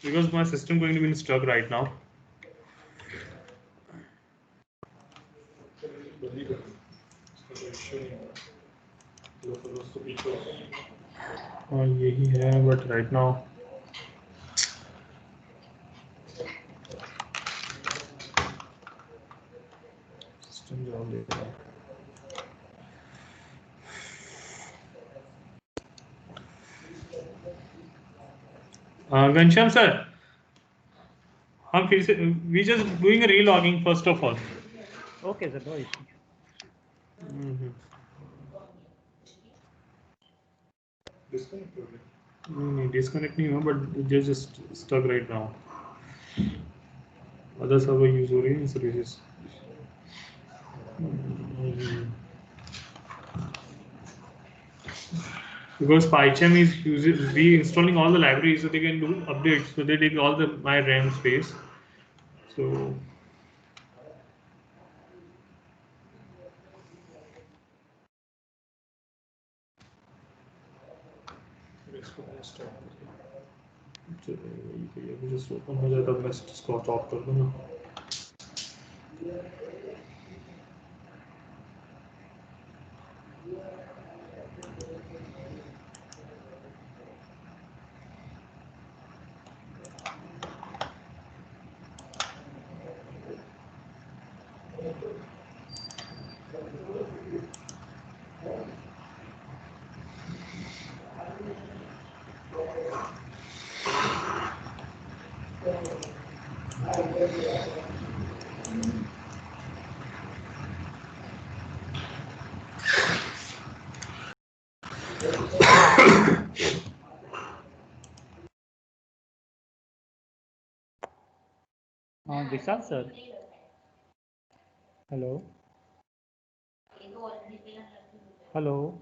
because my system going to be stuck right now. यही है but right now system जवाब दे रहा है. Ghanshyam sir, हम फिर से we just doing a relogging first of all. Okay, sir. No issue. नहीं disconnect नहीं हुआ but just stuck right now. Other server use हो रही है services. Because PyCharm is reinstalling all the libraries so they can do updates, so they take all the my RAM space. So just open हो जाए तब मैं इसको stop कर दूँगा. Vishal sir. Hello. Hello.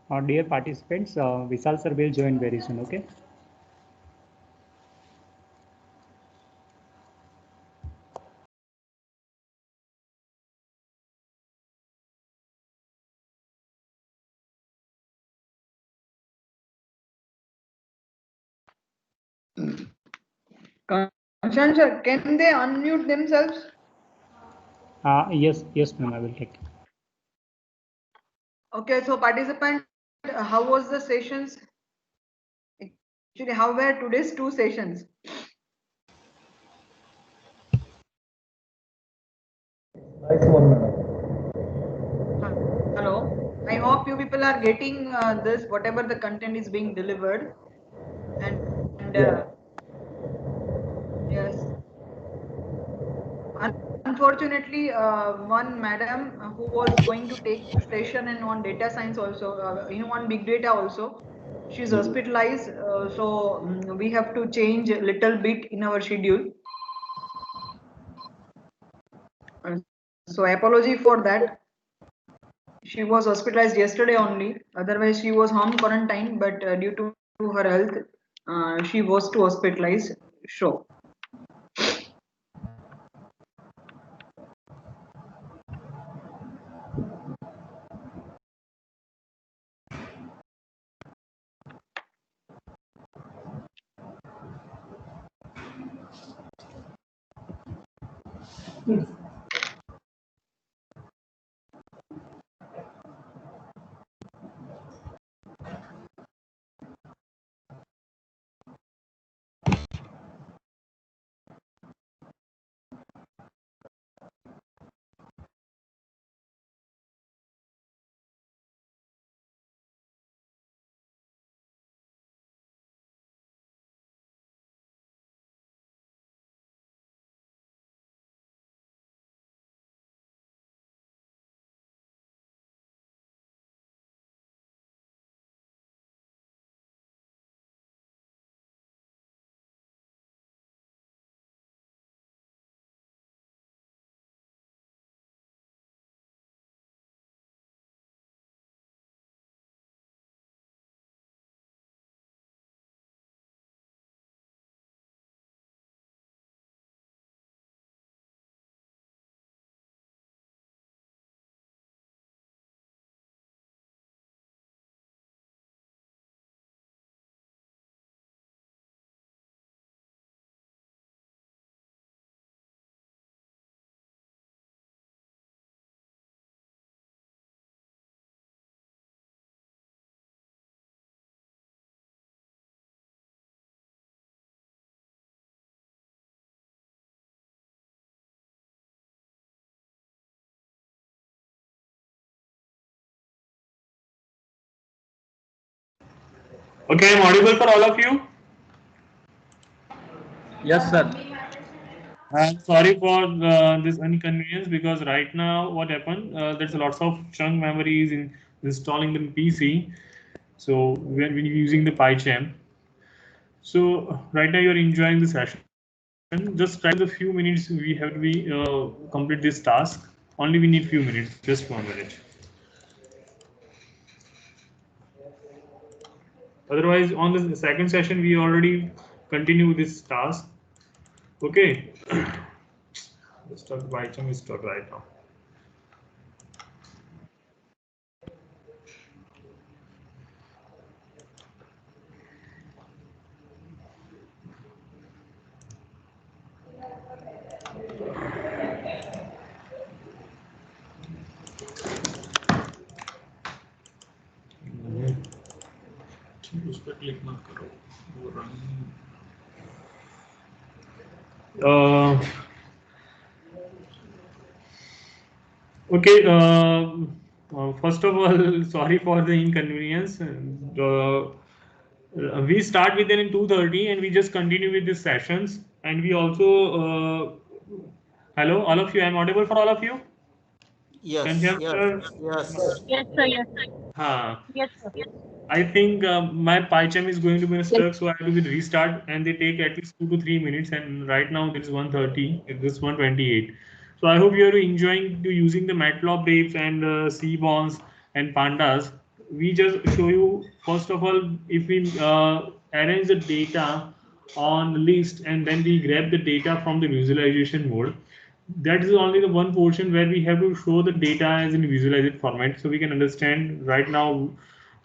Dear participants, Vishal sir will join very soon, okay? Kanchan sir, can they unmute themselves? Yes, ma'am, I will take it. Okay, so participant, how was the sessions? Actually, how were today's 2 sessions? Hello. I hope you people are getting this, whatever the content is being delivered. And yes. Unfortunately, one madam who was going to take the session in on data science also, in one big data also, she's hospitalized. So we have to change a little bit in our schedule. So apology for that. She was hospitalized yesterday only. Otherwise, she was home quarantine, but due to her health, she was to hospitalize. So. Okay, I'm audible for all of you. Yes, sir. I'm sorry for this inconvenience because right now what happened, there's lots of chunk memories in installing the PC. So when we're using the PyCharm. So right now you're enjoying the session. Just try the few minutes we have to be complete this task. Only we need few minutes, just 1 minute. Otherwise, on the second session, we already continue this task. Okay. Let's start PyCharm is stuck right now. उस पर click मत करो वो okay, first of all, sorry for the inconvenience. We start with them in 2:30 and we just continue with these sessions. And we also, hello, all of you, I'm audible for all of you? Yes, Can you yes, hear? yes. Yes, sir. Yes. Yes, sir. I think my PyCharm is going to be stuck, so I have to restart, and they take at least 2 to 3 minutes. And right now it is 1:30, it is 1:28. So I hope you are enjoying to using the Matplotlib and Seaborns and Pandas. we just show you, first of all, if we arrange the data on the list and then we grab the data from the visualization mode. That is only the one portion where we have to show the data as in visualized format, so we can understand right now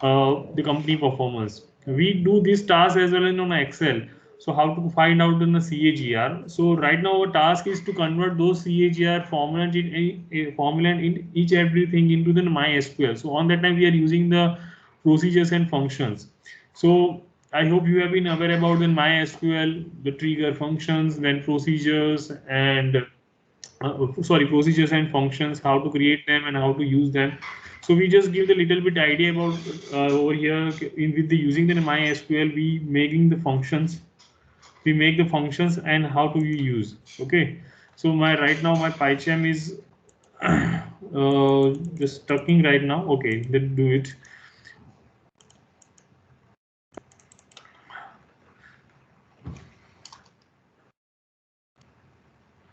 the company performance. We do this task as well as on Excel. So how to find out in the CAGR? So right now our task is to convert those CAGR formula in each everything into the MySQL. So on that time we are using the procedures and functions. So I hope you have been aware about the MySQL, the trigger functions, then procedures and procedures and functions, how to create them and how to use them. So we just give the little bit idea about over here with the using the MySQL, we making the functions. We make the functions and how to use. Okay. So right now my PyCharm is just stucking right now. Okay, let's do it.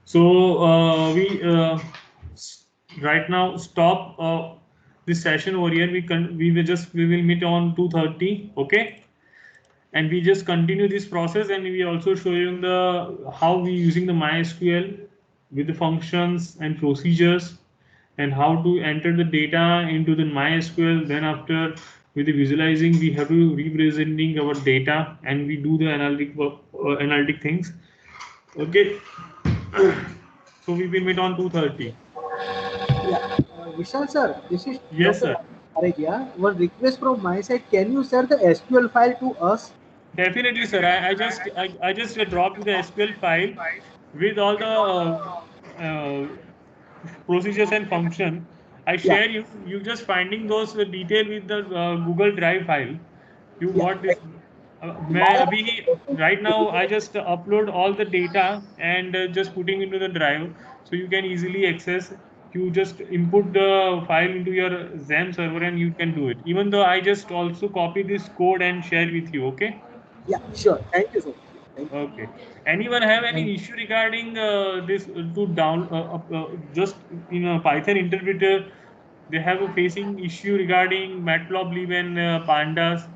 So we right now stop this session over here. We will meet on 2:30. Okay. And we just continue this process, and we also show you how we using the MySQL with the functions and procedures, and how to enter the data into the MySQL. Then after with the visualizing, we have to representing our data, and we do the analytic things. Okay. So we will meet on 2:30. Yeah. Vishal sir, this is yes sir. One request from my side. Can you share the SQL file to us? Definitely, sir. I just dropped the SQL file with all the procedures and function. I share you just finding those detail with the Google Drive file. You got this. Right now I just upload all the data and just putting into the drive, so you can easily access. You just input the file into your XAMPP server and you can do it. Even though I just also copy this code and share with you. Okay. Yeah, sure. Thank you, sir. Okay. Anyone have any issue regarding this to just in a Python interpreter? They have a facing issue regarding Matplotlib and Pandas.